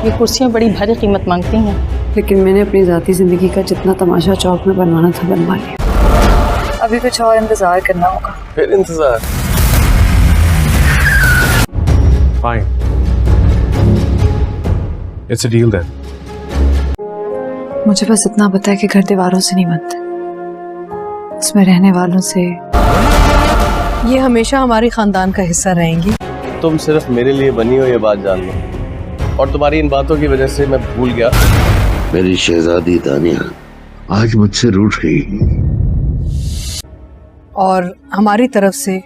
یہ کرسیاں بڑی بھاری قیمت مانگتی ہیں، لیکن میں نے اپنی ذاتی زندگی کا جتنا تماشا چوک میں بنوانا تھا بنوا لیا۔ ابھی کچھ اور انتظار کرنا ہوگا۔ پھر انتظار؟ Fine. It's a deal then. مجھے بس اتنا پتا ہے کہ گھر دیواروں سے نہیں بنتے، اس میں رہنے والوں سے۔ یہ ہمیشہ ہماری خاندان کا حصہ رہیں گی۔ تم صرف میرے لیے بنی ہو یہ بات جان لو، اور تمہاری ان باتوں کی وجہ سے میں بھول گیا۔ میری شہزادی دانیہ آج مجھ سے روٹھ گئی، اور ہماری طرف سے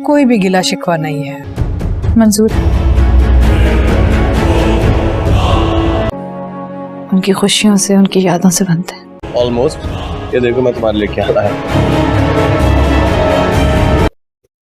کوئی بھی گلہ شکوہ نہیں ہے۔ منظور ان کی خوشیوں سے، ان کی یادوں سے بنتے ہیں۔ آلموسٹ۔ یہ دیکھو میں تمہارے لیے کیا لایا۔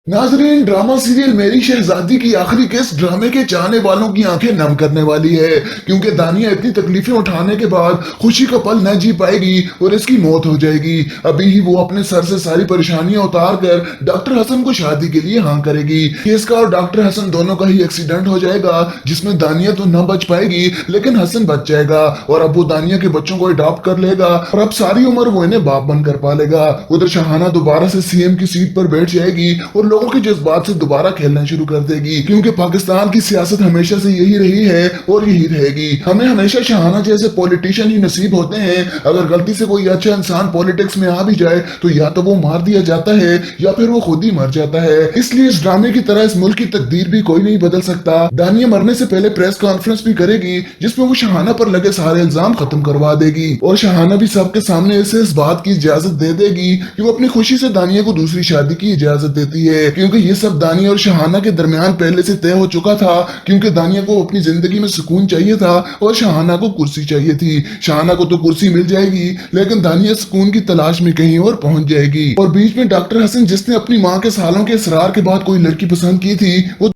ناظرین، ڈرامہ سیریل میری شہزادی کی آخری قسط ڈرامے کے چاہنے والوں کی آنکھیں نم کرنے والی ہے، کیونکہ دانیہ اتنی تکلیفیں اٹھانے کے بعد خوشی کا پل نہ جی پائے گی اور اس کی موت ہو جائے گی۔ ابھی ہی وہ اپنے سر سے ساری پریشانیاں اتار کر ڈاکٹر حسن کو شادی کے لیے ہاں کرے گی۔ اس کا اور ڈاکٹر حسن دونوں کا ہی ایکسیڈنٹ ہو جائے گا، جس میں دانیہ تو نہ بچ پائے گی لیکن حسن بچ جائے گا، اور اب وہ دانیہ کے بچوں کو اڈاپٹ کر لے گا اور اب ساری عمر وہ انہیں باپ بن کر پالے گا۔ ادھر شہانہ دوبارہ سے سی ایم کی سیٹ پر بیٹھ جائے گی اور لوگوں کے جذبات سے دوبارہ کھیلنا شروع کر دے گی، کیونکہ پاکستان کی سیاست ہمیشہ سے یہی رہی ہے اور یہی رہے گی۔ ہمیں ہمیشہ شہانہ جیسے پولیٹیشین ہی نصیب ہوتے ہیں۔ اگر غلطی سے کوئی اچھا انسان پولیٹکس میں آ بھی جائے تو یا تو وہ مار دیا جاتا ہے یا پھر وہ خود ہی مر جاتا ہے۔ اس لیے اس ڈرامے کی طرح اس ملک کی تقدیر بھی کوئی نہیں بدل سکتا۔ دانیہ مرنے سے پہلے پریس کانفرنس بھی کرے گی، جس میں وہ شہانہ پر لگے سارے الزام ختم کروا دے گی، اور شہانہ بھی سب کے سامنے اسے اس بات کی اجازت دے دے گی کہ وہ اپنی خوشی سے دانیہ کو دوسری شادی کی اجازت دیتی ہے، کیونکہ یہ سب دانیہ اور شہانہ کے درمیان پہلے سے طے ہو چکا تھا، کیونکہ دانیہ کو اپنی زندگی میں سکون چاہیے تھا اور شہانہ کو کرسی چاہیے تھی۔ شہانہ کو تو کرسی مل جائے گی لیکن دانیہ سکون کی تلاش میں کہیں اور پہنچ جائے گی، اور بیچ میں ڈاکٹر حسن جس نے اپنی ماں کے سالوں کے اصرار کے بعد کوئی لڑکی پسند کی تھی وہ۔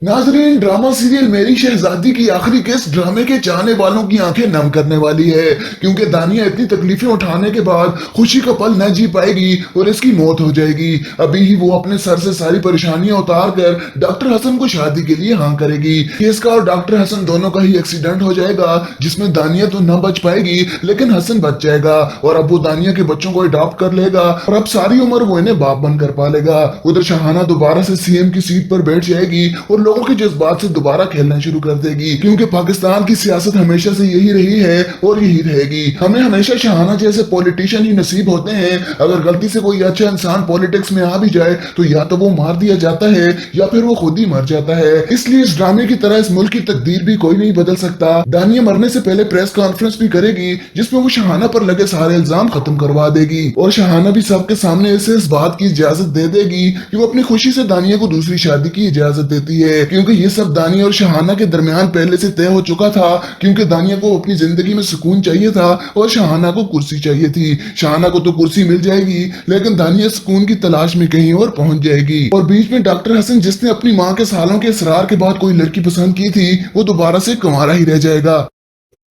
ناظرین، ڈرامہ سیریل میری شہزادی کی آخری قسط ڈرامے کے چاہنے والوں کی آنکھیں نم کرنے والی ہے، کیونکہ دانیہ اتنی تکلیفیں اٹھانے کے بعد خوشی کا پل نہ جی پائے گی اور اس کی موت ہو جائے گی۔ ابھی ہی وہ اپنے سر سے ساری پریشانیاں اتار کر ڈاکٹر حسن کو شادی کے لیے ہاں کرے گی۔ اس کا اور ڈاکٹر حسن دونوں کا ہی ایکسیڈنٹ ہو جائے گا، جس میں دانیہ تو نہ بچ پائے گی لیکن حسن بچ جائے گا، اور اب وہ دانیہ کے بچوں کو اڈاپٹ کر لے گا اور اب ساری عمر وہ انہیں باپ بن کر پالے گا۔ ادھر شہانہ دوبارہ سے سی ایم کی سیٹ پر بیٹھ جائے گی اور لوگوں کے جذبات سے دوبارہ کھیلنا شروع کر دے گی، کیونکہ پاکستان کی سیاست ہمیشہ سے یہی رہی ہے اور یہی رہے گی۔ ہمیں ہمیشہ شہانہ جیسے پولیٹیشین ہی نصیب ہوتے ہیں۔ اگر غلطی سے کوئی اچھا انسان پولیٹکس میں آ بھی جائے تو یا تو وہ مار دیا جاتا ہے یا پھر وہ خود ہی مر جاتا ہے۔ اس لیے اس ڈرامے کی طرح اس ملک کی تقدیر بھی کوئی نہیں بدل سکتا۔ دانیہ مرنے سے پہلے پریس کانفرنس بھی کرے گی، جس میں وہ شہانہ پر لگے سارے الزام ختم کروا دے گی، اور شہانہ بھی سب کے سامنے اسے اس بات کی اجازت دے دے گی کہ وہ اپنی خوشی سے دانیہ کو دوسری شادی کی اجازت دیتی ہے، کیونکہ یہ سب دانیہ اور شہانہ کے درمیان پہلے سے طے ہو چکا تھا، کیونکہ دانیہ کو اپنی زندگی میں سکون چاہیے تھا اور شہانہ کو کرسی چاہیے تھی۔ شہانہ کو تو کرسی مل جائے گی لیکن دانیہ سکون کی تلاش میں کہیں اور پہنچ جائے گی، اور بیچ میں ڈاکٹر حسن جس نے اپنی ماں کے سالوں کے اصرار کے بعد کوئی لڑکی پسند کی تھی وہ دوبارہ سے کنوارا ہی رہ جائے گا۔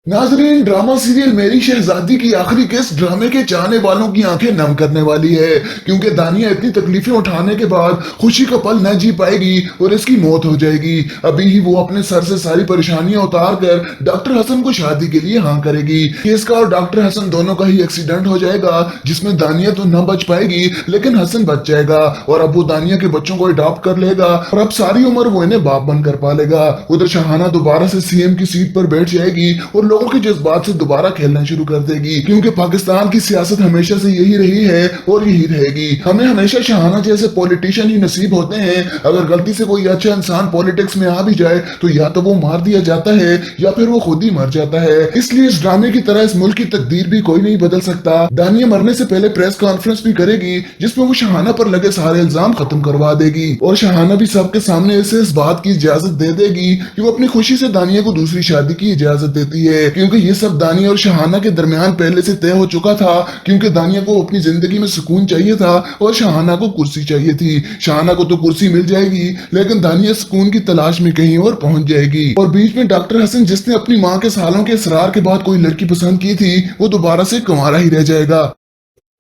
ناظرین، ڈرامہ سیریل میری شہزادی کی آخری قسط ڈرامے کے چاہنے والوں کی آنکھیں نم کرنے والی ہے، کیونکہ دانیہ اتنی تکلیفیں اٹھانے کے بعد خوشی کا پل نہ جی پائے گی اور اس کی موت ہو جائے گی۔ ابھی ہی وہ اپنے سر سے ساری پریشانیاں اتار کر ڈاکٹر حسن کو شادی کے لیے ہاں کرے گی۔ اس کا اور ڈاکٹر حسن دونوں کا ہی ایکسیڈنٹ ہو جائے گا، جس میں دانیہ تو نہ بچ پائے گی لیکن حسن بچ جائے گا، اور اب وہ دانیہ کے بچوں کو اڈاپٹ کر لے گا اور اب ساری عمر وہ انہیں باپ بن کر پالے گا۔ ادھر شہانہ دوبارہ سے سی ایم کی سیٹ پر بیٹھ جائے گی اور لوگوں کے جذبات سے دوبارہ کھیلنا شروع کر دے گی، کیونکہ پاکستان کی سیاست ہمیشہ سے یہی رہی ہے اور یہی رہے گی۔ ہمیں ہمیشہ شہانہ جیسے پولیٹیشین ہی نصیب ہوتے ہیں۔ اگر غلطی سے کوئی اچھا انسان پولیٹکس میں آ بھی جائے تو یا تو وہ مار دیا جاتا ہے یا پھر وہ خود ہی مر جاتا ہے۔ اس لیے اس ڈرامے کی طرح اس ملک کی تقدیر بھی کوئی نہیں بدل سکتا۔ دانیہ مرنے سے پہلے پریس کانفرنس بھی کرے گی، جس میں وہ شہانہ پر لگے سارے الزام ختم کروا دے گی، اور شہانہ بھی سب کے سامنے اسے اس بات کی اجازت دے دے گی کہ وہ اپنی خوشی سے دانیہ کو دوسری شادی کی اجازت دیتی ہے، کیونکہ یہ سب دانیہ اور شہانہ کے درمیان پہلے سے طے ہو چکا تھا، کیونکہ دانیہ کو اپنی زندگی میں سکون چاہیے تھا اور شہانہ کو کرسی چاہیے تھی۔ شہانہ کو تو کرسی مل جائے گی لیکن دانیہ سکون کی تلاش میں کہیں اور پہنچ جائے گی، اور بیچ میں ڈاکٹر حسن جس نے اپنی ماں کے سالوں کے اصرار کے بعد کوئی لڑکی پسند کی تھی وہ دوبارہ سے کنوارا ہی رہ جائے گا۔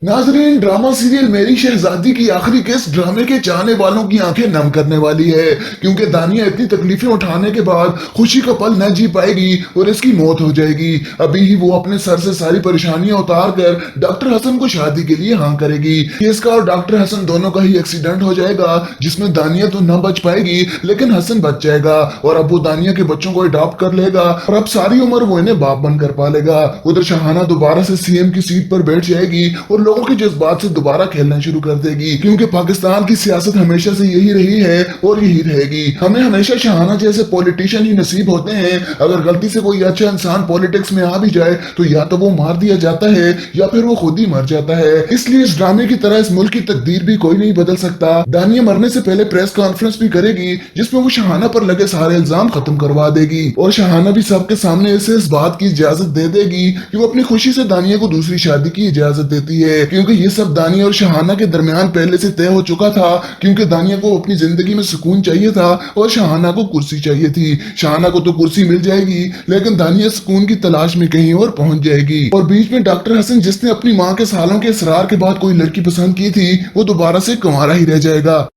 नाजरीन, ड्रामा सीरियल मेरी शहजादी की आखिरी किस्त ड्रामे के चाहने वालों की आंखें नम करने वाली है, क्योंकि दानिया इतनी तकलीफें उठाने के बाद खुशी का पल न जी पाएगी और इसकी मौत हो जाएगी। अभी ही वो अपने सर से सारी परेशानियां उतार कर डॉक्टर हसन को शादी के लिए हाँ करेगी। इसका और डॉक्टर हसन दोनों का ही एक्सीडेंट हो जाएगा, जिसमें दानिया तो न बच पाएगी लेकिन हसन बच जाएगा और अब वो दानिया के बच्चों को अडॉप्ट कर लेगा और अब सारी उम्र वो इन्हें बाप बनकर पालेगा। उधर शहाना दोबारा से सीएम की सीट पर बैठ जाएगी और लोगों के जज्बात से दोबारा खेलना शुरू कर देगी, क्योंकि पाकिस्तान की सियासत हमेशा से यही रही है और यही रहेगी। हमें हमेशा शहाना जैसे पॉलिटिशियन ही नसीब होते हैं। अगर गलती से कोई अच्छा इंसान पॉलिटिक्स में आ भी जाए तो या तो वो मार दिया जाता है या फिर वो खुद ही मर जाता है। इसलिए इस ड्रामे की तरह इस मुल्क की तकदीर भी कोई नहीं बदल सकता। दानिया मरने से पहले प्रेस कॉन्फ्रेंस भी करेगी, जिसमें वो शहाना पर लगे सारे इल्जाम खत्म करवा देगी और शहाना भी सबके सामने इसे इस बात की इजाजत दे देगी कि वो अपनी खुशी से दानिया को दूसरी शादी की इजाजत देती है, क्योंकि ये सब दानिया और शहाना के दरमियान पहले से तय हो चुका था। क्योंकि दानिया को अपनी जिंदगी में सुकून चाहिए था और शहाना को कुर्सी चाहिए थी। शहाना को तो कुर्सी मिल जाएगी लेकिन दानिया सुकून की तलाश में कहीं और पहुंच जाएगी। और बीच में डॉक्टर हसन, जिसने अपनी माँ के सालों के इसरार के बाद कोई लड़की पसंद की थी, वो दोबारा से कुंवारा ही रह जाएगा।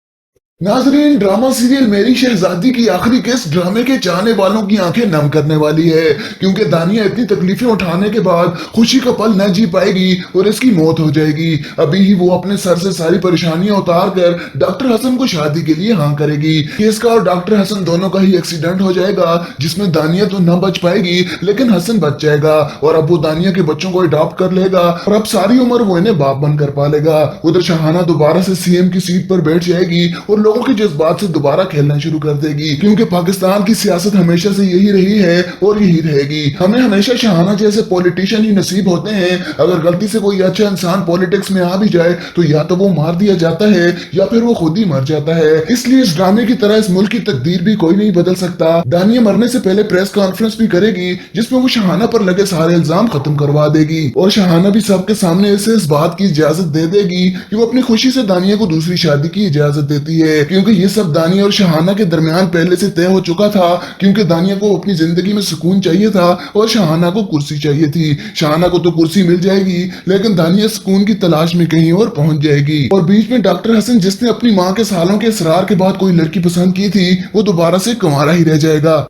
नाजरीन, ड्रामा सीरियल मेरी शहजादी की आखिरी किस्त ड्रामे के चाहने वालों की आंखें नम करने वाली है, क्योंकि दानिया इतनी तकलीफें उठाने के बाद खुशी का पल न जी पाएगी और इसकी मौत हो जाएगी। अभी ही वो अपने सर से सारी परेशानियां उतार कर डॉक्टर हसन को शादी के लिए हाँ करेगी। इसका और डॉक्टर हसन दोनों का ही एक्सीडेंट हो जाएगा, जिसमें दानिया तो न बच पाएगी लेकिन हसन बच जाएगा और अब वो दानिया के बच्चों को अडॉप्ट कर लेगा और अब सारी उम्र वो इन्हें बाप बनकर पालेगा। उधर शहाना दोबारा से सीएम की सीट पर बैठ जाएगी और लोगों के जज्बात से दोबारा खेलना शुरू कर देगी, क्योंकि पाकिस्तान की सियासत हमेशा से यही रही है और यही रहेगी। हमें हमेशा शहाना जैसे पॉलिटिशियन ही नसीब होते हैं। अगर गलती से कोई अच्छा इंसान पॉलिटिक्स में आ भी जाए तो या तो वो मार दिया जाता है या फिर वो खुद ही मर जाता है। इसलिए इस ड्रामे की तरह इस मुल्क की तकदीर भी कोई नहीं बदल सकता। दानिया मरने से पहले प्रेस कॉन्फ्रेंस भी करेगी, जिसमें वो शहाना पर लगे सारे इल्जाम खत्म करवा देगी और शहाना भी सबके सामने इसे इस बात की इजाजत दे देगी कि वो अपनी खुशी से दानिया को दूसरी शादी की इजाजत देती है, क्योंकि ये सब दानिया और शहाना के दरमियान पहले से तय हो चुका था। क्योंकि दानिया को अपनी जिंदगी में सुकून चाहिए था और शहाना को कुर्सी चाहिए थी। शहाना को तो कुर्सी मिल जाएगी लेकिन दानिया सुकून की तलाश में कहीं और पहुंच जाएगी। और बीच में डॉक्टर हसन, जिसने अपनी माँ के सालों के इसरार के बाद कोई लड़की पसंद की थी, वो दोबारा से कुंवारा ही रह जाएगा।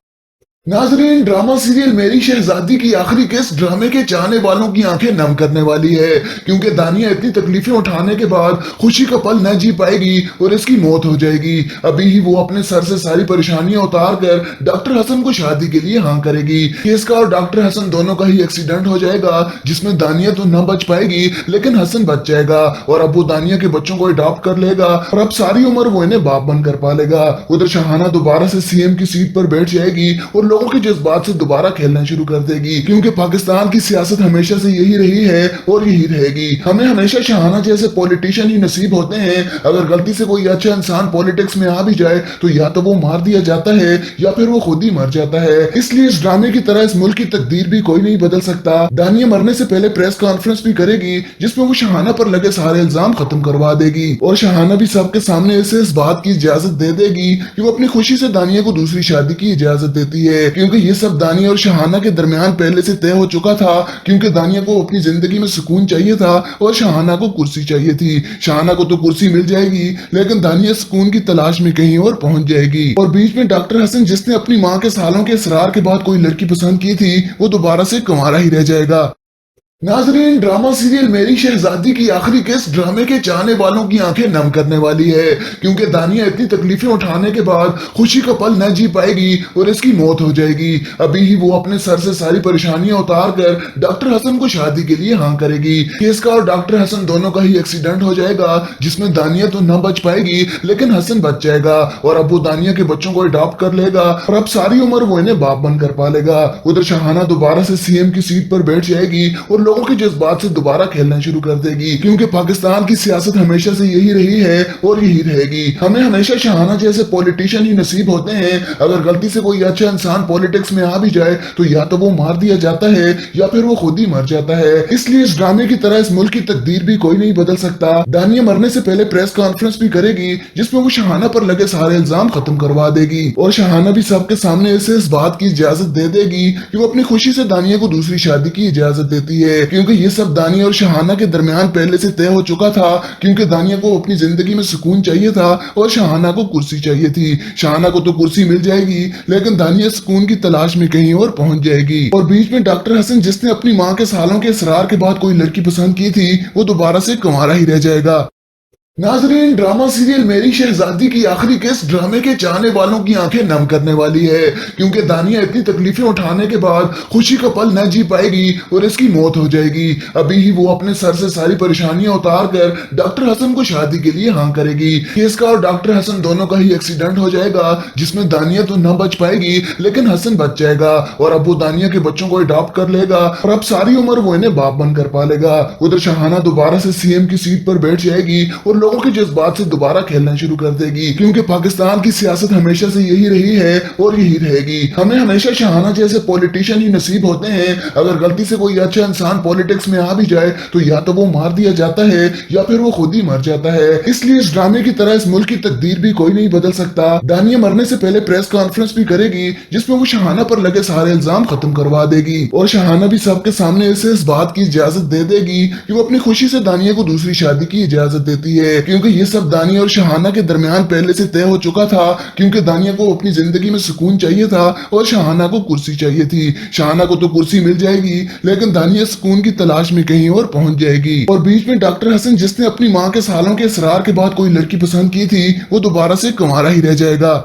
नाजरीन, ड्रामा सीरियल मेरी शहजादी की आखिरी किस्त ड्रामे के चाहने वालों की आंखें नम करने वाली है, क्योंकि दानिया इतनी तकलीफें उठाने के बाद खुशी का पल न जी पाएगी और इसकी मौत हो जाएगी। अभी ही वो अपने सर से सारी परेशानियां उतार कर डॉक्टर हसन को शादी के लिए हाँ करेगी। इसका और डॉक्टर हसन दोनों का ही एक्सीडेंट हो जाएगा, जिसमें दानिया तो न बच पाएगी लेकिन हसन बच जाएगा और अब वो दानिया के बच्चों को अडॉप्ट कर लेगा और अब सारी उम्र वो इन्हें बाप बनकर पालेगा। उधर शहाना दोबारा से सीएम की सीट पर बैठ जाएगी और लोगों के जज्बात से दोबारा खेलना शुरू कर देगी, क्योंकि पाकिस्तान की सियासत हमेशा से यही रही है और यही रहेगी। हमें हमेशा शहाना जैसे पॉलिटिशियन ही नसीब होते हैं। अगर गलती से कोई अच्छा इंसान पॉलिटिक्स में आ भी जाए तो या तो वो मार दिया जाता है या फिर वो खुद ही मर जाता है। इसलिए इस ड्रामे की तरह इस मुल्क की तकदीर भी कोई नहीं बदल सकता। दानिया मरने से पहले प्रेस कॉन्फ्रेंस भी करेगी, जिसमें वो शहाना पर लगे सारे इल्जाम खत्म करवा देगी और शहाना भी सबके सामने इसे इस बात की इजाजत दे देगी कि वो अपनी खुशी से दानिया को दूसरी शादी की इजाजत देती है, क्योंकि ये सब दानिया और शहाना के दरमियान पहले से तय हो चुका था। क्योंकि दानिया को अपनी जिंदगी में सुकून चाहिए था और शहाना को कुर्सी चाहिए थी। शहाना को तो कुर्सी मिल जाएगी लेकिन दानिया सुकून की तलाश में कहीं और पहुंच जाएगी। और बीच में डॉक्टर हसन, जिसने अपनी माँ के सालों के इसरार के बाद कोई लड़की पसंद की थी, वो दोबारा से कुंवारा ही रह जाएगा। नाजरीन, ड्रामा सीरियल मेरी शहजादी की आखिरी किस्त ड्रामे के चाहने वालों की आंखें नम करने वाली है, क्योंकि दानिया इतनी तकलीफें उठाने के बाद खुशी का पल न जी पाएगी और इसकी मौत हो जाएगी। अभी ही वो अपने सर से सारी परेशानियां उतार कर डॉक्टर हसन को शादी के लिए हाँ करेगी। इसका और डॉक्टर हसन दोनों का ही एक्सीडेंट हो जाएगा, जिसमें दानिया तो न बच पाएगी लेकिन हसन बच जाएगा और अब वो दानिया के बच्चों को अडॉप्ट कर लेगा और अब सारी उम्र वो इन्हें बाप बनकर पालेगा। उधर शहाना दोबारा से सीएम की सीट पर बैठ जाएगी और लोगों के जज्बात से दोबारा खेलना शुरू कर देगी, क्योंकि पाकिस्तान की सियासत हमेशा से यही रही है और यही रहेगी। हमें हमेशा शहाना जैसे पॉलिटिशियन ही नसीब होते हैं। अगर गलती से कोई अच्छा इंसान पॉलिटिक्स में आ भी जाए तो या तो वो मार दिया जाता है या फिर वो खुद ही मर जाता है। इसलिए इस ड्रामे की तरह इस मुल्क की तकदीर भी कोई नहीं बदल सकता। दानिया मरने से पहले प्रेस कॉन्फ्रेंस भी करेगी, जिसमें वो शहाना पर लगे सारे इल्जाम खत्म करवा देगी और शहाना भी सबके सामने इसे इस बात की इजाजत दे देगी कि वो अपनी खुशी से दानिया को दूसरी शादी की इजाजत देती है, है, क्योंकि ये सब दानिया और शहाना के दरमियान पहले से तय हो चुका था। क्योंकि दानिया को अपनी जिंदगी में सुकून चाहिए था और शहाना को कुर्सी चाहिए थी। शहाना को तो कुर्सी मिल जाएगी, लेकिन दानिया सुकून की तलाश में कहीं और पहुंच जाएगी। और बीच में डॉक्टर हसन, जिसने अपनी माँ के सालों के इसरार के बाद कोई लड़की पसंद की थी, वो दोबारा से कुंवारा ही रह जाएगा। नाजरीन, ड्रामा सीरियल मेरी शहजादी की आखिरी किस्त ड्रामे के चाहने वालों की आंखें नम करने वाली है, क्योंकि दानिया इतनी तकलीफें उठाने के बाद खुशी का पल न जी पाएगी और इसकी मौत हो जाएगी। अभी ही वो अपने सर से सारी परेशानियां उतार कर डॉक्टर हसन को शादी के लिए हाँ करेगी। इसका और डॉक्टर हसन दोनों का ही एक्सीडेंट हो जाएगा, जिसमें दानिया तो न बच पाएगी लेकिन हसन बच जाएगा और अब वो दानिया के बच्चों को अडॉप्ट कर लेगा और अब सारी उम्र वो इन्हें बाप बनकर पालेगा। उधर शहाना दोबारा से सीएम की सीट पर बैठ जाएगी और लोगों के जज्बात से दोबारा खेलना शुरू कर देगी, क्योंकि पाकिस्तान की सियासत हमेशा से यही रही है और यही रहेगी। हमें हमेशा शहाना जैसे पॉलिटिशियन ही नसीब होते हैं। अगर गलती से कोई अच्छा इंसान पॉलिटिक्स में आ भी जाए तो या तो वो मार दिया जाता है या फिर वो खुद ही मर जाता है। इसलिए इस ड्रामे की तरह इस मुल्क की तकदीर भी कोई नहीं बदल सकता। दानिया मरने से पहले प्रेस कॉन्फ्रेंस भी करेगी, जिसमें वो शहाना पर लगे सारे इल्जाम खत्म करवा देगी और शहाना भी सबके सामने इसे इस बात की इजाजत दे देगी कि वो अपनी खुशी से दानिया को दूसरी शादी की इजाजत देती है, क्योंकि ये सब दानिया और शहाना के दरमियान पहले से तय हो चुका था। क्योंकि दानिया को अपनी जिंदगी में सुकून चाहिए था और शहाना को कुर्सी चाहिए थी। शहाना को तो कुर्सी मिल जाएगी, लेकिन दानिया सुकून की तलाश में कहीं और पहुंच जाएगी। और बीच में डॉक्टर हसन, जिसने अपनी माँ के सालों के इसरार के बाद कोई लड़की पसंद की थी, वो दोबारा से कुंवारा ही रह जाएगा।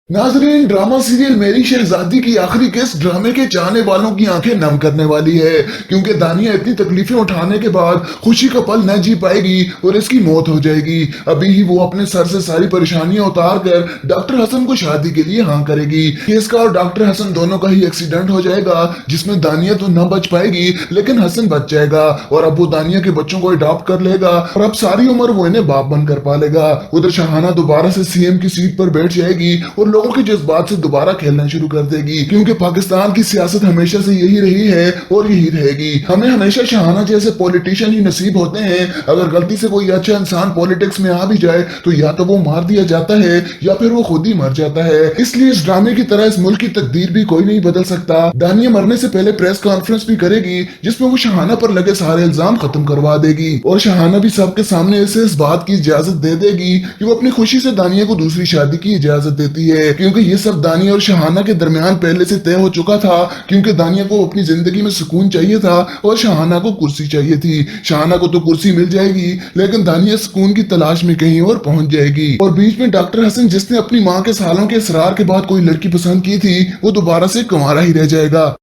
नाजरीन, ड्रामा सीरियल मेरी शहजादी की आखिरी किस्त ड्रामे के चाहने वालों की आंखें नम करने वाली है, क्योंकि दानिया इतनी तकलीफें उठाने के बाद खुशी का पल न जी पाएगी और इसकी मौत हो जाएगी। अभी ही वो अपने सर से सारी परेशानियां उतार कर डॉक्टर हसन को शादी के लिए हाँ करेगी। इसका और डॉक्टर हसन दोनों का ही एक्सीडेंट हो जाएगा, जिसमें दानिया तो न बच पाएगी लेकिन हसन बच जाएगा और अब वो दानिया के बच्चों को अडॉप्ट कर लेगा और अब सारी उम्र वो इन्हें बाप बनकर पालेगा। उधर शहाना दोबारा से सीएम की सीट पर बैठ जाएगी और लोगों के जज्बात से दोबारा खेलना शुरू कर देगी, क्योंकि पाकिस्तान की सियासत हमेशा से यही रही है और यही रहेगी। हमें हमेशा शहाना जैसे पॉलिटिशियन ही नसीब होते हैं। अगर गलती से कोई अच्छा इंसान पॉलिटिक्स में आ भी जाए तो या तो वो मार दिया जाता है या फिर वो खुद ही मर जाता है। इसलिए इस ड्रामे की तरह इस मुल्क की तकदीर भी कोई नहीं बदल सकता। दानिया मरने से पहले प्रेस कॉन्फ्रेंस भी करेगी, जिसमें वो शहाना पर लगे सारे इल्जाम खत्म करवा देगी और शहाना भी सबके सामने इसे इस बात की इजाजत दे देगी कि वो अपनी खुशी से दानिया को दूसरी शादी की इजाजत देती है, क्योंकि ये सब दानिया और शहाना के दरमियान पहले से तय हो चुका था। क्योंकि दानिया को अपनी जिंदगी में सुकून चाहिए था और शहाना को कुर्सी चाहिए थी। शहाना को तो कुर्सी मिल जाएगी, लेकिन दानिया सुकून की तलाश में कहीं और पहुंच जाएगी। और बीच में डॉक्टर हसन, जिसने अपनी माँ के सालों के इसरार के बाद कोई लड़की पसंद की थी, वो दोबारा से कुंवारा ही रह जाएगा।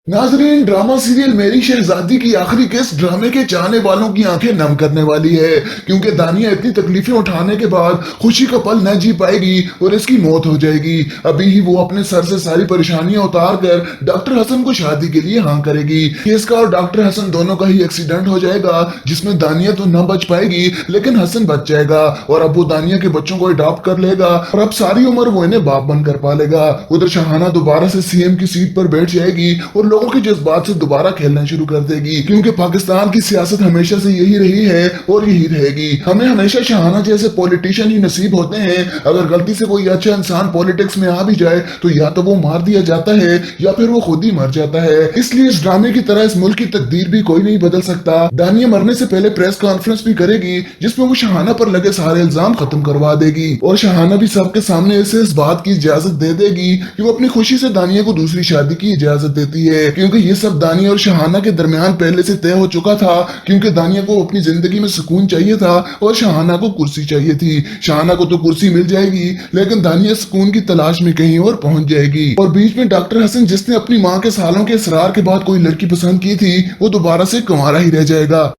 नाजरीन, ड्रामा सीरियल मेरी शहजादी की आखिरी किस्त ड्रामे के चाहने वालों की आंखें नम करने वाली है, क्योंकि दानिया इतनी तकलीफें उठाने के बाद खुशी का पल न जी पाएगी और इसकी मौत हो जाएगी। अभी ही वो अपने सर से सारी परेशानियां उतार कर डॉक्टर हसन को शादी के लिए हाँ करेगी। इसका और डॉक्टर हसन दोनों का ही एक्सीडेंट हो जाएगा, जिसमें दानिया तो न बच पाएगी लेकिन हसन बच जाएगा और अब वो दानिया के बच्चों को अडॉप्ट कर लेगा और अब सारी उम्र वो इन्हें बाप बनकर पालेगा। उधर शहाना दोबारा से सीएम की सीट पर बैठ जाएगी और लोगों के जज्बात से दोबारा खेलना शुरू कर देगी, क्योंकि पाकिस्तान की सियासत हमेशा से यही रही है और यही रहेगी। हमें हमेशा शहाना जैसे पॉलिटिशियन ही नसीब होते हैं। अगर गलती से कोई अच्छा इंसान पॉलिटिक्स में आ भी जाए तो या तो वो मार दिया जाता है या फिर वो खुद ही मर जाता है। इसलिए इस ड्रामे की तरह इस मुल्क की तकदीर भी कोई नहीं बदल सकता। दानिया मरने से पहले प्रेस कॉन्फ्रेंस भी करेगी, जिसमें वो शहाना पर लगे सारे इल्जाम खत्म करवा देगी और शहाना भी सबके सामने इसे इस बात की इजाजत दे देगी कि वो अपनी खुशी से दानिया को दूसरी शादी की इजाजत देती है, क्योंकि ये सब दानिया और शहाना के दरमियान पहले से तय हो चुका था। क्योंकि दानिया को अपनी जिंदगी में सुकून चाहिए था और शहाना को कुर्सी चाहिए थी। शहाना को तो कुर्सी मिल जाएगी, लेकिन दानिया सुकून की तलाश में कहीं और पहुंच जाएगी। और बीच में डॉक्टर हसन, जिसने अपनी माँ के सालों के इसरार के बाद कोई लड़की पसंद की थी, वो दोबारा से कुंवारा ही रह जाएगा।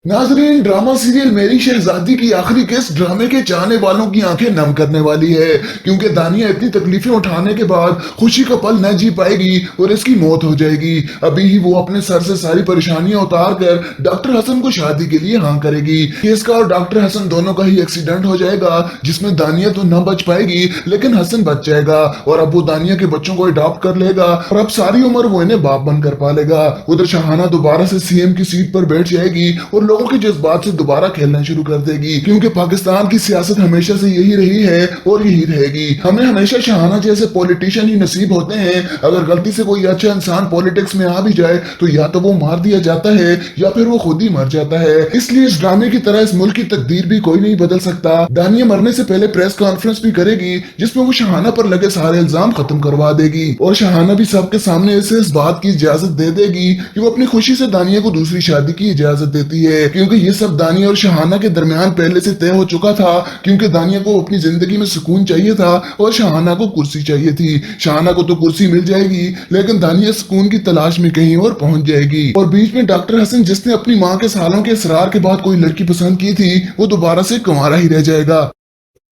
नाजरीन, ड्रामा सीरियल मेरी शहजादी की आखिरी किस्त ड्रामे के चाहने वालों की आंखें नम करने वाली है, क्योंकि दानिया इतनी तकलीफें उठाने के बाद खुशी का पल न जी पाएगी और इसकी मौत हो जाएगी। अभी ही वो अपने सर से सारी परेशानियां उतार कर डॉक्टर हसन को शादी के लिए हाँ करेगी। इसका और डॉक्टर हसन दोनों का ही एक्सीडेंट हो जाएगा, जिसमें दानिया तो न बच पाएगी लेकिन हसन बच जाएगा और अब वो दानिया के बच्चों को अडॉप्ट कर लेगा और अब सारी उम्र वो इन्हें बाप बनकर पालेगा। उधर शहाना दोबारा से सीएम की सीट पर बैठ जाएगी और لوگوں کے جذبات سے دوبارہ کھیلنا شروع کر دے گی، کیونکہ پاکستان کی سیاست ہمیشہ سے یہی رہی ہے اور یہی رہے گی۔ ہمیں ہمیشہ شاہانہ جیسے پولیٹیشین ہی نصیب ہوتے ہیں۔ اگر غلطی سے کوئی اچھا انسان پولیٹکس میں آ بھی جائے تو یا تو وہ مار دیا جاتا ہے یا پھر وہ خود ہی مر جاتا ہے۔ اس لیے اس ڈرامے کی طرح اس ملک کی تقدیر بھی کوئی نہیں بدل سکتا۔ دانیہ مرنے سے پہلے پریس کانفرنس بھی کرے گی جس میں وہ شاہانہ پر لگے سارے الزام ختم کروا دے گی، اور شاہانہ بھی سب کے سامنے اسے اس بات کی اجازت دے دے گی کہ وہ اپنی خوشی سے دانیہ کو دوسری شادی کی اجازت دیتی ہے، کیونکہ یہ سب دانیہ اور شاہانہ کے درمیان پہلے سے طے ہو چکا تھا، کیونکہ دانیہ کو اپنی زندگی میں سکون چاہیے تھا اور شاہانہ کو کرسی چاہیے تھی۔ شاہانہ کو تو کرسی مل جائے گی لیکن دانیہ سکون کی تلاش میں کہیں اور پہنچ جائے گی، اور بیچ میں ڈاکٹر حسن جس نے اپنی ماں کے سالوں کے اصرار کے بعد کوئی لڑکی پسند کی تھی وہ دوبارہ سے کنوارا ہی رہ جائے گا۔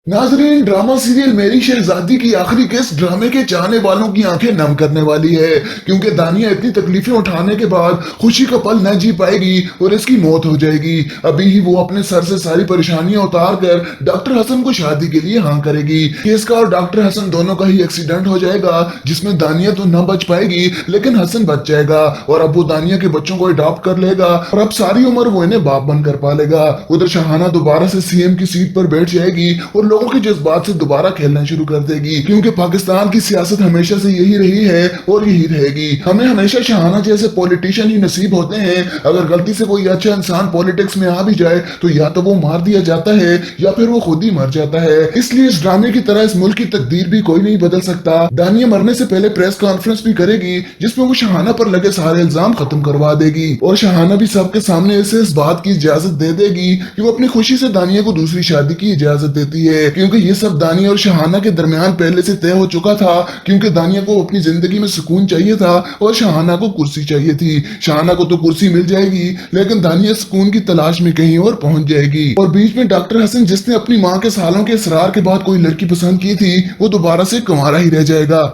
ناظرین، ڈرامہ سیریل میری شہزادی کی آخری قسط ڈرامے کے چاہنے والوں کی آنکھیں نم کرنے والی ہے، کیونکہ دانیہ اتنی تکلیفیں اٹھانے کے بعد خوشی کا پل نہ جی پائے گی اور اس کی موت ہو جائے گی۔ ابھی ہی وہ اپنے سر سے ساری پریشانیاں اتار کر ڈاکٹر حسن کو شادی کے لیے ہاں کرے گی۔ اس کا اور ڈاکٹر حسن دونوں کا ہی ایکسیڈنٹ ہو جائے گا جس میں دانیہ تو نہ بچ پائے گی لیکن حسن بچ جائے گا، اور اب وہ دانیہ کے بچوں کو اڈاپٹ کر لے گا اور اب ساری عمر وہ انہیں باپ بن کر پالے گا۔ ادھر شاہانہ دوبارہ سے سی ایم کی سیٹ پر بیٹھ جائے گی اور لوگوں کے جذبات سے دوبارہ کھیلنا شروع کر دے گی، کیونکہ پاکستان کی سیاست ہمیشہ سے یہی رہی ہے اور یہی رہے گی۔ ہمیں ہمیشہ شاہانہ جیسے پولیٹیشین ہی نصیب ہوتے ہیں۔ اگر غلطی سے کوئی اچھا انسان پولیٹکس میں آ بھی جائے تو یا تو وہ مار دیا جاتا ہے یا پھر وہ خود ہی مر جاتا ہے۔ اس لیے اس ڈرامے کی طرح اس ملک کی تقدیر بھی کوئی نہیں بدل سکتا۔ دانیہ مرنے سے پہلے پریس کانفرنس بھی کرے گی جس میں وہ شاہانہ پر لگے سارے الزام ختم کروا دے گی، اور شاہانہ بھی سب کے سامنے اسے اس بات کی اجازت دے دے گی کہ وہ اپنی خوشی سے دانیہ کو دوسری شادی کی اجازت دیتی ہے، کیونکہ یہ سب دانیہ اور شاہانہ کے درمیان پہلے سے طے ہو چکا تھا، کیونکہ دانیہ کو اپنی زندگی میں سکون چاہیے تھا اور شاہانہ کو کرسی چاہیے تھی۔ شاہانہ کو تو کرسی مل جائے گی لیکن دانیہ سکون کی تلاش میں کہیں اور پہنچ جائے گی، اور بیچ میں ڈاکٹر حسن جس نے اپنی ماں کے سالوں کے اصرار کے بعد کوئی لڑکی پسند کی تھی وہ دوبارہ سے کنوارا ہی رہ جائے گا۔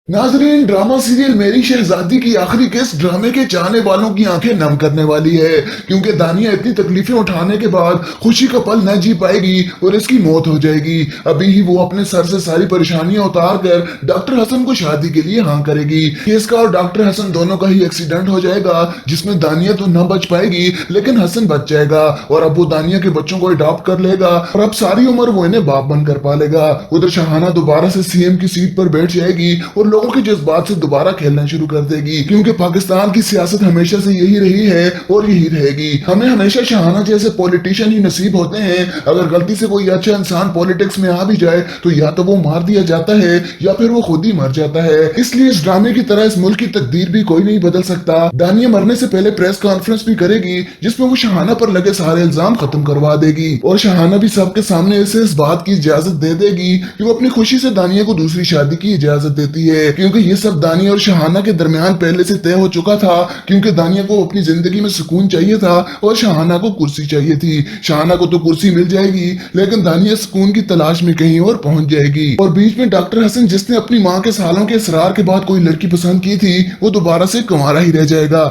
ناظرین، ڈرامہ سیریل میری شہزادی کی آخری قسط ڈرامے کے چاہنے والوں کی آنکھیں نم کرنے والی ہے، کیونکہ دانیہ اتنی تکلیفیں اٹھانے کے بعد خوشی کا پل نہ جی پائے گی اور اس کی موت ہو جائے گی۔ ابھی ہی وہ اپنے سر سے ساری پریشانیاں اتار کر ڈاکٹر حسن کو شادی کے لیے ہاں کرے گی۔ اس کا اور ڈاکٹر حسن دونوں کا ہی ایکسیڈنٹ ہو جائے گا جس میں دانیہ تو نہ بچ پائے گی لیکن حسن بچ جائے گا، اور اب وہ دانیہ کے بچوں کو اڈاپٹ کر لے گا اور اب ساری عمر وہ انہیں باپ بن کر پالے گا۔ ادھر شاہانہ دوبارہ سے سی ایم کی سیٹ پر بیٹھ جائے گی اور لوگوں کے جذبات سے دوبارہ کھیلنا شروع کر دے گی، کیونکہ پاکستان کی سیاست ہمیشہ سے یہی رہی ہے اور یہی رہے گی۔ ہمیں ہمیشہ شاہانہ جیسے پولیٹیشین ہی نصیب ہوتے ہیں۔ اگر غلطی سے کوئی اچھا انسان پولیٹکس میں آ بھی جائے تو یا تو وہ مار دیا جاتا ہے یا پھر وہ خود ہی مر جاتا ہے۔ اس لیے اس ڈرامے کی طرح اس ملک کی تقدیر بھی کوئی نہیں بدل سکتا۔ دانیہ مرنے سے پہلے پریس کانفرنس بھی کرے گی جس میں وہ شاہانہ پر لگے سارے الزام ختم کروا دے گی، اور شاہانہ بھی سب کے سامنے اسے اس بات کی اجازت دے دے گی کہ وہ اپنی خوشی سے دانیہ کو دوسری شادی کی اجازت دیتی ہے، کیونکہ یہ سب دانیہ اور شاہانہ کے درمیان پہلے سے طے ہو چکا تھا، کیونکہ دانیہ کو اپنی زندگی میں سکون چاہیے تھا اور شاہانہ کو کرسی چاہیے تھی۔ شاہانہ کو تو کرسی مل جائے گی لیکن دانیہ سکون کی تلاش میں کہیں اور پہنچ جائے گی، اور بیچ میں ڈاکٹر حسن جس نے اپنی ماں کے سالوں کے اصرار کے بعد کوئی لڑکی پسند کی تھی وہ دوبارہ سے کنوارا ہی رہ جائے گا۔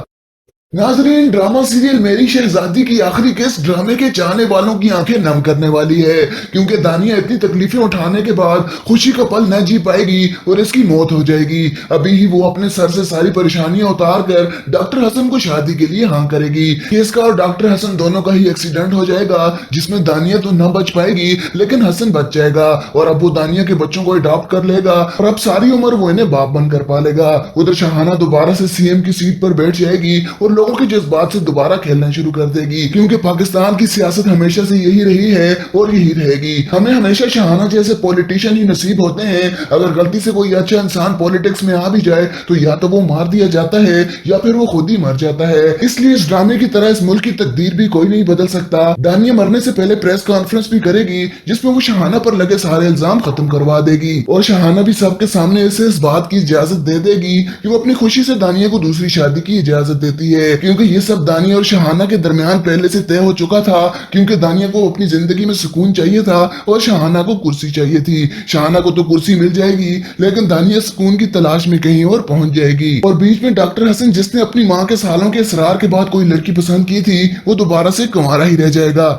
ناظرین، ڈرامہ سیریل میری شہزادی کی آخری قسط ڈرامے کے چاہنے والوں کی آنکھیں نم کرنے والی ہے، کیونکہ دانیہ اتنی تکلیفیں اٹھانے کے بعد خوشی کا پل نہ جی پائے گی اور اس کی موت ہو جائے گی۔ ابھی ہی وہ اپنے سر سے ساری پریشانیاں اتار کر ڈاکٹر حسن کو شادی کے لیے ہاں کرے گی۔ اس کا اور ڈاکٹر حسن دونوں کا ہی ایکسیڈنٹ ہو جائے گا جس میں دانیہ تو نہ بچ پائے گی لیکن حسن بچ جائے گا، اور اب وہ دانیہ کے بچوں کو اڈاپٹ کر لے گا اور اب ساری عمر وہ انہیں باپ بن کر پالے گا۔ ادھر شاہانہ دوبارہ سے سی ایم کی سیٹ پر بیٹھ جائے گی اور لوگوں کے جذبات سے دوبارہ کھیلنا شروع کر دے گی، کیونکہ پاکستان کی سیاست ہمیشہ سے یہی رہی ہے اور یہی رہے گی۔ ہمیں ہمیشہ شاہانہ جیسے پولیٹیشین ہی نصیب ہوتے ہیں۔ اگر غلطی سے کوئی اچھا انسان پولیٹکس میں آ بھی جائے تو یا تو وہ مار دیا جاتا ہے یا پھر وہ خود ہی مر جاتا ہے۔ اس لیے اس ڈرامے کی طرح اس ملک کی تقدیر بھی کوئی نہیں بدل سکتا۔ دانیہ مرنے سے پہلے پریس کانفرنس بھی کرے گی جس میں وہ شاہانہ پر لگے سارے الزام ختم کروا دے گی، اور شاہانہ بھی سب کے سامنے اسے اس بات کی اجازت دے دے گی کہ وہ اپنی خوشی سے دانیہ کو دوسری شادی کی اجازت دیتی ہے، کیونکہ یہ سب دانیہ اور شاہانہ کے درمیان پہلے سے طے ہو چکا تھا، کیونکہ دانیہ کو اپنی زندگی میں سکون چاہیے تھا اور شاہانہ کو کرسی چاہیے تھی۔ شاہانہ کو تو کرسی مل جائے گی لیکن دانیہ سکون کی تلاش میں کہیں اور پہنچ جائے گی، اور بیچ میں ڈاکٹر حسن جس نے اپنی ماں کے سالوں کے اصرار کے بعد کوئی لڑکی پسند کی تھی وہ دوبارہ سے کنوارا ہی رہ جائے گا۔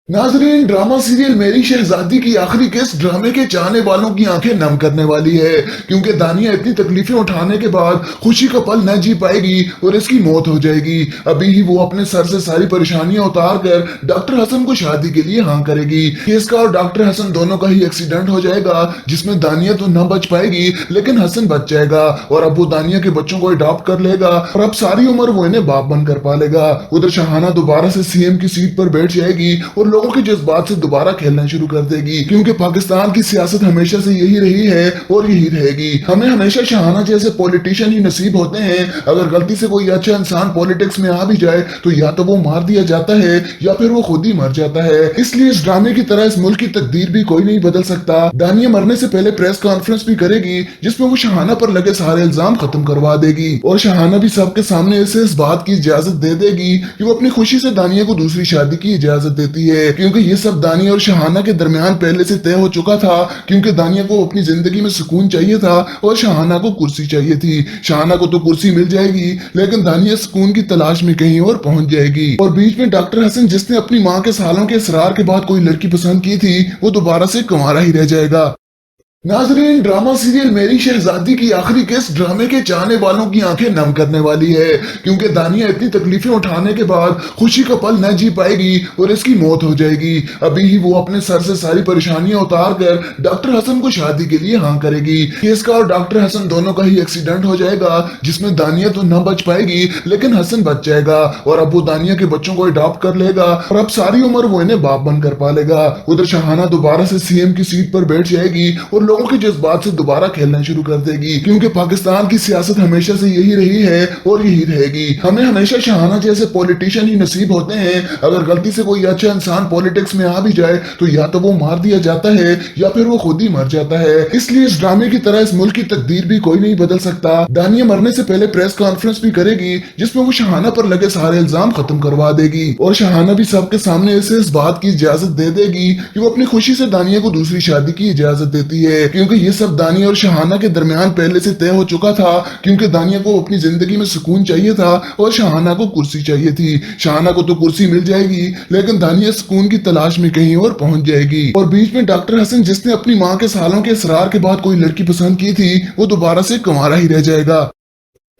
नाजरीन, ड्रामा सीरियल मेरी शहजादी की आखिरी किस्त ड्रामे के चाहने वालों की आंखें नम करने वाली है, क्योंकि दानिया इतनी तकलीफें उठाने के बाद खुशी का पल न जी पाएगी और इसकी मौत हो जाएगी। अभी ही वो अपने सर से सारी परेशानियां उतार कर डॉक्टर हसन को शादी के लिए हाँ करेगी। इसका और डॉक्टर हसन दोनों का ही एक्सीडेंट हो जाएगा, जिसमें दानिया तो न बच पाएगी लेकिन हसन बच जाएगा और अब वो दानिया के बच्चों को अडॉप्ट कर लेगा और अब सारी उम्र वो इन्हें बाप बनकर पालेगा। उधर शहाना दोबारा से सीएम की सीट पर बैठ जाएगी और लोगों के जज्बात से दोबारा खेलना शुरू कर देगी, क्योंकि पाकिस्तान की सियासत हमेशा से यही रही है और यही रहेगी। हमें हमेशा शहाना जैसे पॉलिटिशियन ही नसीब होते हैं। अगर गलती से कोई अच्छा इंसान पॉलिटिक्स में आ भी जाए तो या तो वो मार दिया जाता है या फिर वो खुद ही मर जाता है। इसलिए इस ड्रामे की तरह इस मुल्क की तकदीर भी कोई नहीं बदल सकता। दानिया मरने से पहले प्रेस कॉन्फ्रेंस भी करेगी, जिसमें वो शहाना पर लगे सारे इल्जाम खत्म करवा देगी और शहाना भी सबके सामने इसे इस बात की इजाजत दे देगी कि वो अपनी खुशी से दानिया को दूसरी शादी की इजाजत देती है, क्योंकि ये सब दानिया और शहाना के दरमियान पहले से तय हो चुका था। क्योंकि दानिया को अपनी जिंदगी में सुकून चाहिए था और शहाना को कुर्सी चाहिए थी। शहाना को तो कुर्सी मिल जाएगी लेकिन दानिया सुकून की तलाश में कहीं और पहुंच जाएगी। और बीच में डॉक्टर हसन, जिसने अपनी माँ के सालों के इसरार के बाद कोई लड़की पसंद की थी, वो दोबारा से कुंवारा ही रह जाएगा। नाजरीन, ड्रामा सीरियल मेरी शहजादी की आखिरी किस्त ड्रामे के चाहने वालों की आंखें नम करने वाली है, क्योंकि दानिया इतनी तकलीफें उठाने के बाद खुशी का पल न जी पाएगी और इसकी मौत हो जाएगी। अभी ही वो अपने सर से सारी परेशानियां उतार कर डॉक्टर हसन को शादी के लिए हाँ करेगी। इसका और डॉक्टर हसन दोनों का ही एक्सीडेंट हो जाएगा, जिसमें दानिया तो न बच पाएगी लेकिन हसन बच जाएगा और अब वो दानिया के बच्चों को अडॉप्ट कर लेगा और अब सारी उम्र वो इन्हें बाप बनकर पालेगा। उधर शहाना दोबारा से सीएम की सीट पर बैठ जाएगी और लोगों के जज्बात से दोबारा खेलना शुरू कर देगी, क्योंकि पाकिस्तान की सियासत हमेशा से यही रही है और यही रहेगी। हमें हमेशा शहाना जैसे पॉलिटिशियन ही नसीब होते हैं। अगर गलती से कोई अच्छा इंसान पॉलिटिक्स में आ भी जाए तो या तो वो मार दिया जाता है या फिर वो खुद ही मर जाता है। इसलिए इस ड्रामे की तरह इस मुल्क की तकदीर भी कोई नहीं बदल सकता। दानिया मरने से पहले प्रेस कॉन्फ्रेंस भी करेगी, जिसमें वो शहाना पर लगे सारे इल्जाम खत्म करवा देगी और शहाना भी सबके सामने इसे इस बात की इजाजत दे देगी कि वो अपनी खुशी से दानिया को दूसरी शादी की इजाजत देती है, क्योंकि ये सब दानिया और शहाना के दरमियान पहले से तय हो चुका था। क्योंकि दानिया को अपनी जिंदगी में सुकून चाहिए था और शहाना को कुर्सी चाहिए थी। शहाना को तो कुर्सी मिल जाएगी लेकिन दानिया सुकून की तलाश में कहीं और पहुंच जाएगी। और बीच में डॉक्टर हसन, जिसने अपनी माँ के सालों के इसरार के बाद कोई लड़की पसंद की थी, वो दोबारा से कुंवारा ही रह जाएगा।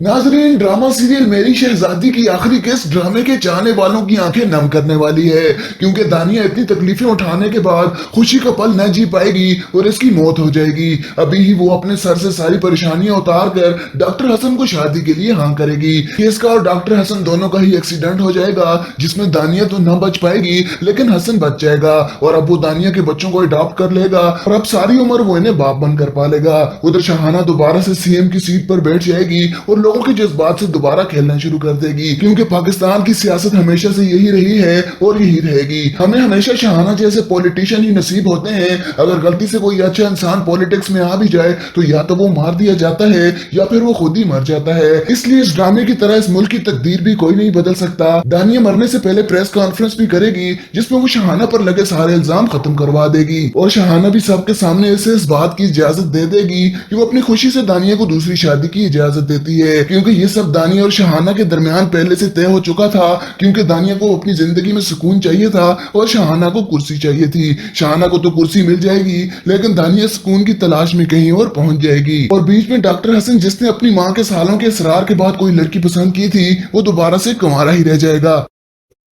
नाजरीन, ड्रामा सीरियल मेरी शहजादी की आखिरी किस्त ड्रामे के चाहने वालों की आंखें नम करने वाली है, क्योंकि दानिया इतनी तकलीफें उठाने के बाद खुशी का पल न जी पाएगी और इसकी मौत हो जाएगी। अभी ही वो अपने सर से सारी परेशानियां उतार कर डॉक्टर हसन को शादी के लिए हाँ करेगी। इसका और डॉक्टर हसन दोनों का ही एक्सीडेंट हो जाएगा, जिसमें दानिया तो न बच पाएगी लेकिन हसन बच जाएगा और अब वो दानिया के बच्चों को अडॉप्ट कर लेगा और अब सारी उम्र वो इन्हें बाप बनकर पालेगा। उधर शहाना दोबारा से सीएम की सीट पर बैठ जाएगी और लोगों के जज्बात से दोबारा खेलना शुरू कर देगी, क्योंकि पाकिस्तान की सियासत हमेशा से यही रही है और यही रहेगी। हमें हमेशा शहाना जैसे पॉलिटिशियन ही नसीब होते हैं। अगर गलती से कोई अच्छा इंसान पॉलिटिक्स में आ भी जाए तो या तो वो मार दिया जाता है या फिर वो खुद ही मर जाता है। इसलिए इस ड्रामे की तरह इस मुल्क की तकदीर भी कोई नहीं बदल सकता। दानिया मरने से पहले प्रेस कॉन्फ्रेंस भी करेगी, जिसमें वो शहाना पर लगे सारे इल्जाम खत्म करवा देगी और शहाना भी सबके सामने इसे इस बात की इजाजत दे देगी कि वो अपनी खुशी से दानिया को दूसरी शादी की इजाजत देती है, क्योंकि ये सब दानिया और शहाना के दरमियान पहले से तय हो चुका था। क्योंकि दानिया को अपनी जिंदगी में सुकून चाहिए था और शहाना को कुर्सी चाहिए थी। शहाना को तो कुर्सी मिल जाएगी लेकिन दानिया सुकून की तलाश में कहीं और पहुंच जाएगी। और बीच में डॉक्टर हसन, जिसने अपनी माँ के सालों के इसरार के बाद कोई लड़की पसंद की थी, वो दोबारा से कुंवारा ही रह जाएगा।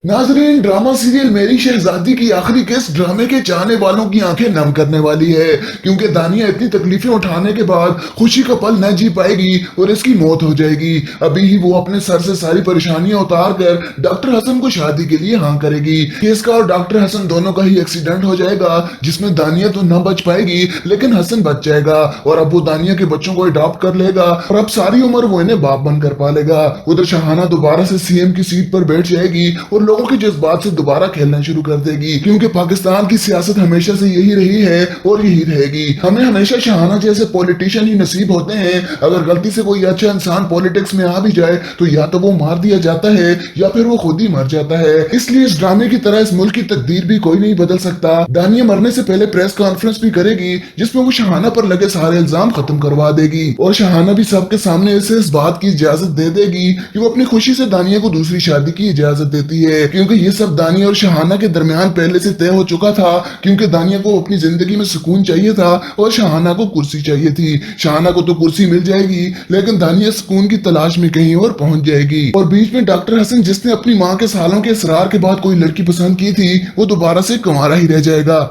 नाजरीन, ड्रामा सीरियल मेरी शहजादी की आखिरी किस्त ड्रामे के चाहने वालों की आंखें नम करने वाली है, क्योंकि दानिया इतनी तकलीफें उठाने के बाद खुशी का पल न जी पाएगी और इसकी मौत हो जाएगी। अभी ही वो अपने सर से सारी परेशानियां उतार कर डॉक्टर हसन को शादी के लिए हाँ करेगी। इसका और डॉक्टर हसन दोनों का ही एक्सीडेंट हो जाएगा, जिसमें दानिया तो न बच पाएगी लेकिन हसन बच जाएगा और अब वो दानिया के बच्चों को अडॉप्ट कर लेगा और अब सारी उम्र वो इन्हें बाप बनकर पालेगा। उधर शहाना दोबारा से सीएम की सीट पर बैठ जाएगी और लोगों के जज्बात से दोबारा खेलना शुरू कर देगी, क्योंकि पाकिस्तान की सियासत हमेशा से यही रही है और यही रहेगी। हमें हमेशा शहाना जैसे पॉलिटिशियन ही नसीब होते हैं। अगर गलती से कोई अच्छा इंसान पॉलिटिक्स में आ भी जाए तो या तो वो मार दिया जाता है या फिर वो खुद ही मर जाता है। इसलिए इस ड्रामे की तरह इस मुल्क की तकदीर भी कोई नहीं बदल सकता। दानिया मरने से पहले प्रेस कॉन्फ्रेंस भी करेगी, जिसमें वो शहाना पर लगे सारे इल्जाम खत्म करवा देगी और शहाना भी सबके सामने इसे इस बात की इजाजत दे देगी कि वो अपनी खुशी से दानिया को दूसरी शादी की इजाजत देती है, है, क्योंकि ये सब दानिया और शहाना के दरमियान पहले से तय हो चुका था, क्योंकि दानिया को अपनी जिंदगी में सुकून चाहिए था और शहाना को कुर्सी चाहिए थी। शहाना को तो कुर्सी मिल जाएगी, लेकिन दानिया सुकून की तलाश में कहीं और पहुंच जाएगी। और बीच में डॉक्टर हसन, जिसने अपनी माँ के सालों के इसरार के बाद कोई लड़की पसंद की थी, वो दोबारा से कुंवारा ही रह जाएगा।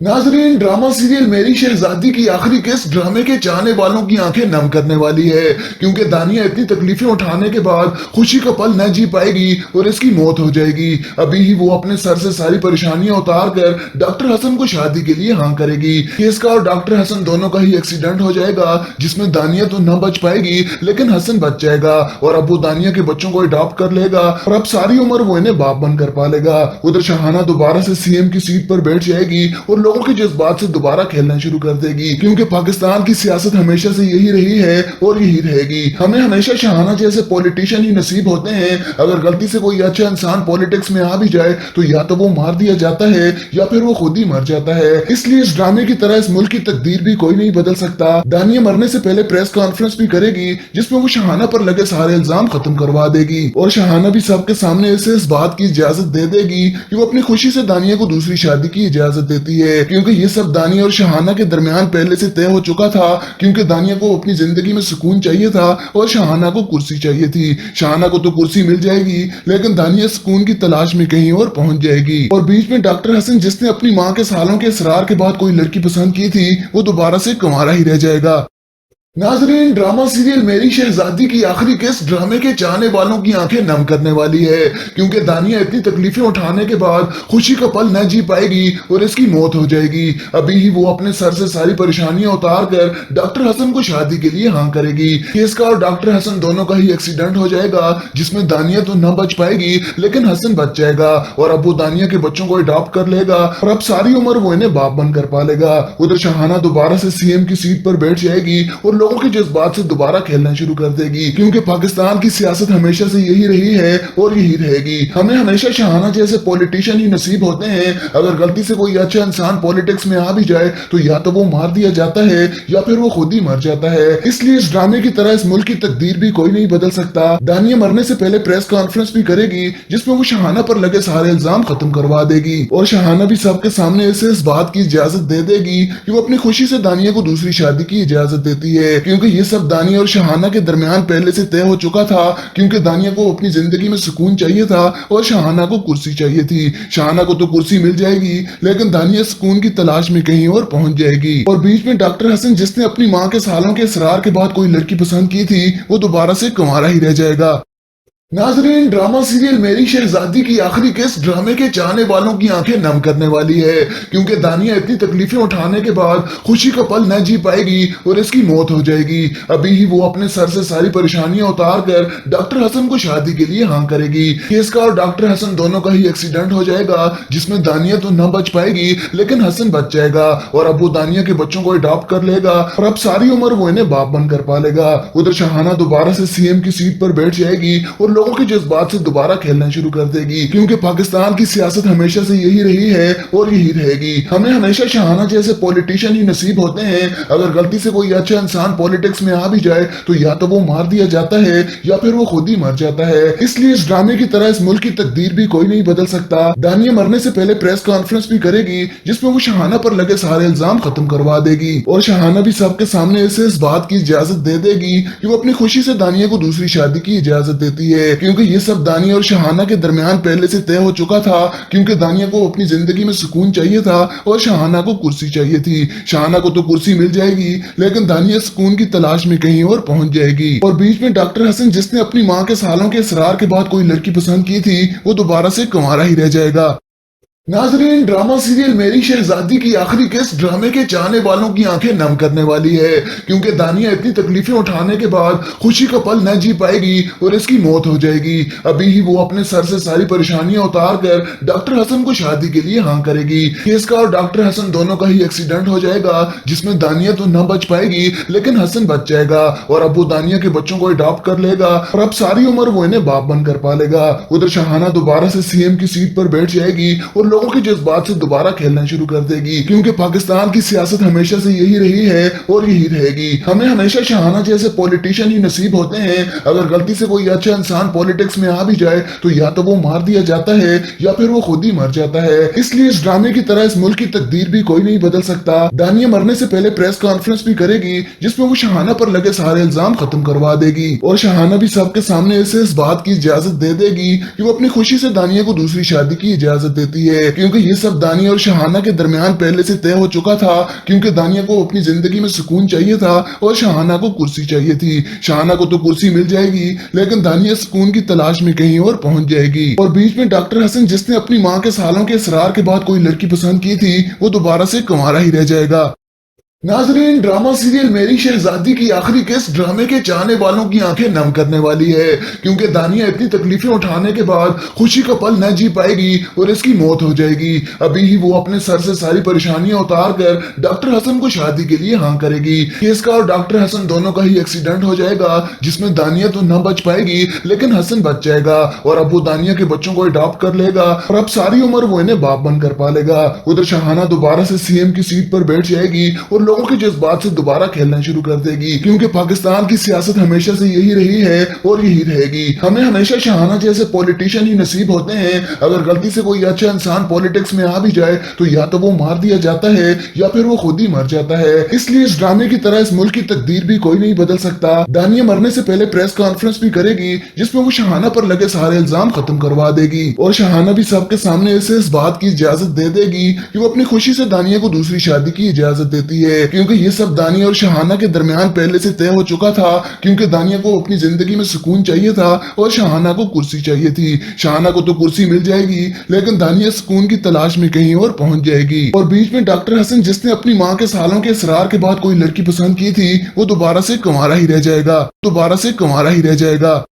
नाजरीन, ड्रामा सीरियल मेरी शहजादी की आखिरी किस्त ड्रामे के चाहने वालों की आंखें नम करने वाली है, क्योंकि दानिया इतनी तकलीफें उठाने के बाद खुशी का पल न जी पाएगी और इसकी मौत हो जाएगी। अभी ही वो अपने सर से सारी परेशानियां उतार कर डॉक्टर हसन को शादी के लिए हाँ करेगी। इसका और डॉक्टर हसन दोनों का ही एक्सीडेंट हो जाएगा, जिसमें दानिया तो न बच पाएगी लेकिन हसन बच जाएगा और अब वो दानिया के बच्चों को अडॉप्ट कर लेगा और अब सारी उम्र वो इन्हें बाप बनकर पालेगा। उधर शहाना दोबारा से सीएम की सीट पर बैठ जाएगी और लोगों के जज्बात से दोबारा खेलना शुरू कर देगी, क्योंकि पाकिस्तान की सियासत हमेशा से यही रही है और यही रहेगी। हमें हमेशा शहाना जैसे पॉलिटिशियन ही नसीब होते हैं। अगर गलती से कोई अच्छा इंसान पॉलिटिक्स में आ भी जाए तो या तो वो मार दिया जाता है या फिर वो खुद ही मर जाता है। इसलिए इस ड्रामे की तरह इस मुल्क की तकदीर भी कोई नहीं बदल सकता। दानिया मरने से पहले प्रेस कॉन्फ्रेंस भी करेगी, जिसमें वो शहाना पर लगे सारे इल्जाम खत्म करवा देगी और शहाना भी सबके सामने इसे इस बात की इजाजत दे देगी कि वो अपनी खुशी से दानिया को दूसरी शादी की इजाजत देती है, क्योंकि ये सब दानिया और शहाना के दरमियान पहले से तय हो चुका था, क्योंकि दानिया को अपनी जिंदगी में सुकून चाहिए था और शहाना को कुर्सी चाहिए थी। शहाना को तो कुर्सी मिल जाएगी, लेकिन दानिया सुकून की तलाश में कहीं और पहुंच जाएगी। और बीच में डॉक्टर हसन, जिसने अपनी माँ के सालों के इसरार के बाद कोई लड़की पसंद की थी, वो दोबारा से कुंवारा ही रह जाएगा। नाजरीन, ड्रामा सीरियल मेरी शहजादी की आखिरी किस्त ड्रामे के चाहने वालों की आंखें नम करने वाली है, क्योंकि दानिया इतनी तकलीफें उठाने के बाद खुशी का पल न जी पाएगी और इसकी मौत हो जाएगी। अभी ही वो अपने सर से सारी परेशानियां उतार कर डॉक्टर हसन को शादी के लिए हाँ करेगी। इसका और डॉक्टर हसन दोनों का ही एक्सीडेंट हो जाएगा, जिसमें दानिया तो न बच पाएगी लेकिन हसन बच जाएगा और अब वो दानिया के बच्चों को अडॉप्ट कर लेगा और अब सारी उम्र वो इन्हें बाप बनकर पालेगा। उधर शहाना दोबारा से सीएम की सीट पर बैठ जाएगी और लोगों के जज्बात से दोबारा खेलना शुरू कर देगी, क्योंकि पाकिस्तान की सियासत हमेशा से यही रही है और यही रहेगी। हमें हमेशा शहाना जैसे पॉलिटिशियन ही नसीब होते हैं। अगर गलती से कोई अच्छा इंसान पॉलिटिक्स में आ भी जाए तो या तो वो मार दिया जाता है या फिर वो खुद ही मर जाता है। इसलिए इस ड्रामे की तरह इस मुल्क की तकदीर भी कोई नहीं बदल सकता। दानिया मरने से पहले प्रेस कॉन्फ्रेंस भी करेगी, जिसमें वो शहाना पर लगे सारे इल्जाम खत्म करवा देगी और शहाना भी सबके सामने इसे इस बात की इजाजत दे देगी कि वो अपनी खुशी से दानिया को दूसरी शादी की इजाजत देती है, क्योंकि ये सब दानिया और शहाना के दरमियान पहले से तय हो चुका था, क्योंकि दानिया को अपनी जिंदगी में सुकून चाहिए था और शहाना को कुर्सी चाहिए थी। शहाना को तो कुर्सी मिल जाएगी, लेकिन दानिया सुकून की तलाश में कहीं और पहुंच जाएगी। और बीच में डॉक्टर हसन, जिसने अपनी माँ के सालों के इसरार के बाद कोई लड़की पसंद की थी, वो दोबारा से कुंवारा ही रह जाएगा। नाजरीन, ड्रामा सीरियल मेरी शहजादी की आखिरी किस्त ड्रामे के चाहने वालों की आंखें नम करने वाली है, क्योंकि दानिया इतनी तकलीफें उठाने के बाद खुशी का पल न जी पाएगी और इसकी मौत हो जाएगी। अभी ही वो अपने सर से सारी परेशानियां उतार कर डॉक्टर हसन को शादी के लिए हाँ करेगी। इसका और डॉक्टर हसन दोनों का ही एक्सीडेंट हो जाएगा, जिसमें दानिया तो न बच पाएगी लेकिन हसन बच जाएगा और अब वो दानिया के बच्चों को अडॉप्ट कर लेगा और अब सारी उम्र वो इन्हें बाप बनकर पालेगा। उधर शहाना दोबारा से सीएम की सीट पर बैठ जाएगी और लोगों के जज्बात से दोबारा खेलना शुरू कर देगी, क्योंकि पाकिस्तान की सियासत हमेशा से यही रही है और यही रहेगी। हमें हमेशा शहाना जैसे पॉलिटिशियन ही नसीब होते हैं। अगर गलती से कोई अच्छा इंसान पॉलिटिक्स में आ भी जाए तो या तो वो मार दिया जाता है या फिर वो खुद ही मर जाता है। इसलिए इस ड्रामे की तरह इस मुल्क की तकदीर भी कोई नहीं बदल सकता। दानिया मरने से पहले प्रेस कॉन्फ्रेंस भी करेगी, जिसमें वो शहाना पर लगे सारे इल्जाम खत्म करवा देगी और शहाना भी सबके सामने इसे इस बात की इजाजत दे देगी कि वो अपनी खुशी से दानिया को दूसरी शादी की इजाजत देती है, क्योंकि ये सब दानिया और शहाना के दरमियान पहले से तय हो चुका था, क्योंकि दानिया को अपनी जिंदगी में सुकून चाहिए था और शहाना को कुर्सी चाहिए थी। शहाना को तो कुर्सी मिल जाएगी, लेकिन दानिया सुकून की तलाश में कहीं और पहुंच जाएगी। और बीच में डॉक्टर हसन, जिसने अपनी माँ के सालों के इसरार के बाद कोई लड़की पसंद की थी, वो दोबारा से कुंवारा ही रह जाएगा। नाजरीन, ड्रामा सीरियल मेरी शहजादी की आखिरी किस्त ड्रामे के चाहने वालों की आंखें नम करने वाली है, क्योंकि दानिया इतनी तकलीफें उठाने के बाद खुशी का पल न जी पाएगी और इसकी मौत हो जाएगी। अभी ही वो अपने सर से सारी परेशानियां उतार कर डॉक्टर हसन को शादी के लिए हाँ करेगी। इसका और डॉक्टर हसन दोनों का ही एक्सीडेंट हो जाएगा, जिसमें दानिया तो न बच पाएगी लेकिन हसन बच जाएगा और अब वो दानिया के बच्चों को अडॉप्ट कर लेगा और अब सारी उम्र वो इन्हें बाप बनकर पालेगा। उधर शहाना दोबारा से सीएम की सीट पर बैठ जाएगी और लोगों के जज्बात से दोबारा खेलना शुरू कर देगी, क्योंकि पाकिस्तान की सियासत हमेशा से यही रही है और यही रहेगी। हमें हमेशा शहाना जैसे पॉलिटिशियन ही नसीब होते हैं। अगर गलती से कोई अच्छा इंसान पॉलिटिक्स में आ भी जाए तो या तो वो मार दिया जाता है या फिर वो खुद ही मर जाता है। इसलिए इस ड्रामे की तरह इस मुल्क की तकदीर भी कोई नहीं बदल सकता। दानिया मरने से पहले प्रेस कॉन्फ्रेंस भी करेगी जिसमें वो शहाना पर लगे सारे इल्जाम खत्म करवा देगी, और शहाना भी सबके सामने इसे इस बात की इजाजत दे देगी कि वो अपनी खुशी से दानिया को दूसरी शादी की इजाजत देती है, क्योंकि ये सब दानिया और शहाना के दरमियान पहले से तय हो चुका था। क्योंकि दानिया को अपनी जिंदगी में सुकून चाहिए था और शहाना को कुर्सी चाहिए थी। शहाना को तो कुर्सी मिल जाएगी लेकिन दानिया सुकून की तलाश में कहीं और पहुंच जाएगी। और बीच में डॉक्टर हसन जिसने अपनी माँ के सालों के इसरार के बाद कोई लड़की पसंद की थी वो दोबारा से कुंवारा ही रह जाएगा। नाजरीन, ड्रामा सीरियल मेरी शहजादी की आखिरी किस्त ड्रामे के चाहने वालों की आंखें नम करने वाली है, क्योंकि दानिया इतनी तकलीफें उठाने के बाद खुशी का पल न जी पाएगी और इसकी मौत हो जाएगी। अभी ही वो अपने सर से सारी परेशानियां उतार कर डॉक्टर हसन को शादी के लिए हाँ करेगी। इसका और डॉक्टर हसन दोनों का ही एक्सीडेंट हो जाएगा, जिसमें दानिया तो न बच पाएगी लेकिन हसन बच जाएगा, और अब वो दानिया के बच्चों को अडॉप्ट कर लेगा और अब सारी उम्र वो इन्हें बाप बनकर पालेगा। उधर शहाना दोबारा से सीएम की सीट पर बैठ जाएगी और लोगों के जज्बात से दोबारा खेलना शुरू कर देगी, क्योंकि पाकिस्तान की सियासत हमेशा से यही रही है और यही रहेगी। हमें हमेशा शहाना जैसे पॉलिटिशियन ही नसीब होते हैं। अगर गलती से कोई अच्छा इंसान पॉलिटिक्स में आ भी जाए तो या तो वो मार दिया जाता है या फिर वो खुद ही मर जाता है। इसलिए इस ड्रामे की तरह इस मुल्क की तकदीर भी कोई नहीं बदल सकता। दानिया मरने से पहले प्रेस कॉन्फ्रेंस भी करेगी जिसमें वो शहाना पर लगे सारे इल्जाम खत्म करवा देगी, और शहाना भी सबके सामने इसे इस बात की इजाजत दे देगी कि वो अपनी खुशी से दानिया को दूसरी शादी की इजाजत देती है, क्योंकि ये सब दानिया और शहाना के दरमियान पहले से तय हो चुका था। क्योंकि दानिया को अपनी जिंदगी में सुकून चाहिए था और शहाना को कुर्सी चाहिए थी। शहाना को तो कुर्सी मिल जाएगी लेकिन दानिया सुकून की तलाश में कहीं और पहुंच जाएगी। और बीच में डॉक्टर हसन जिसने अपनी माँ के सालों के इसरार के बाद कोई लड़की पसंद की थी वो दोबारा से कुंवारा ही रह जाएगा।